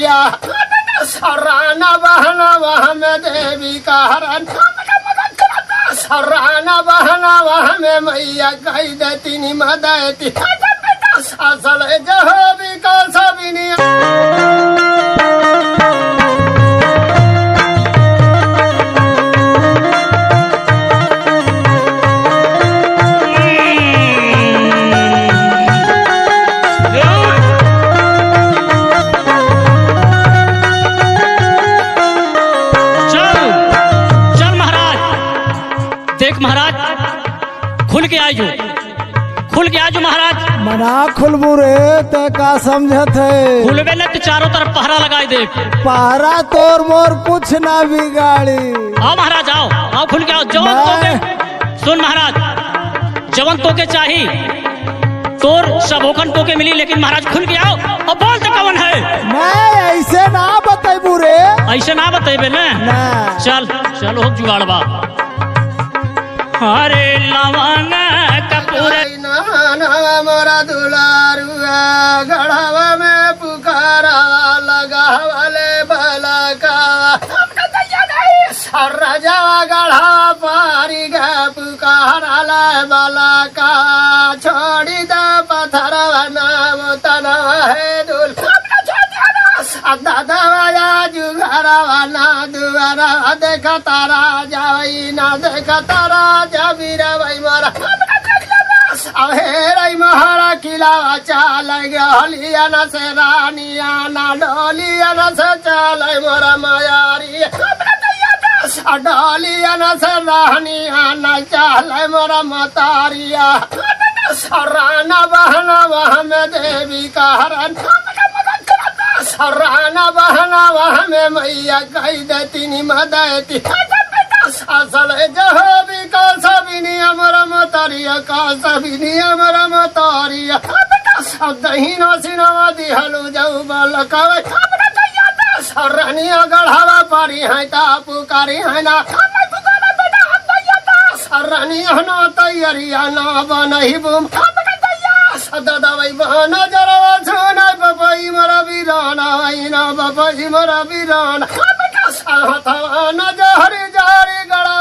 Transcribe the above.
मतरिया सराना बहना वह में देवी का हरण सराना बहना वह में मैया कही देती नि मदती असल जहो विकास विनिया महाराज खुल के आजो महाराज मना खुलबू रे ते का समझत है खुलबे न तो चारों तरफ पहरा लगाई दे पहरा तोर मोर कुछ ना बिगाड़ी आओ महाराज आओ खुल के आओ जवन तोके सुन महाराज जवन तोके चाही तोर सब होकन तोके मिली लेकिन महाराज खुल के आओ और बोल तो कवन है मैं ऐसे ना बताइबू रे ऐसे ना बतेबे ना चल चल हो जुगाड़बा हरे लवंग कपूर मोरा दुलारुआ गढ़ावा में पुकारा लगा वाले भला का राजा गढ़ा पारी गा पुकारा ला बाला का छोड़ी द पत्थर नाम तनवा है दुल दादा जुगारा ना दुआरा देख तारा जाई ना देख तारा जबीरा भाई मारा अहेराई महारा किला चाल गलिया न से रानिया ना डोलिया न से चाल मोरा मायारी डोलिया न से रानिया न चाल मोरा मतारिया सराना बहना वह में देवी का हरण सराना बहना वह में मैया कही देती नि मदती असल जहो विकास विनियम रमतारिया का विनियम रमतारिया दहीना सिनवा दिहलु जाऊ बलकावे सरनिया गढ़ावा पारी है ता पुकारी है ना सरनिया ना तैयारिया ना बनही बुम सदा दवाई बहाना जरा सुना बपाई मरा वीराना ना बपाई मरा वीराना साहता ना जहरी जारी गड़ा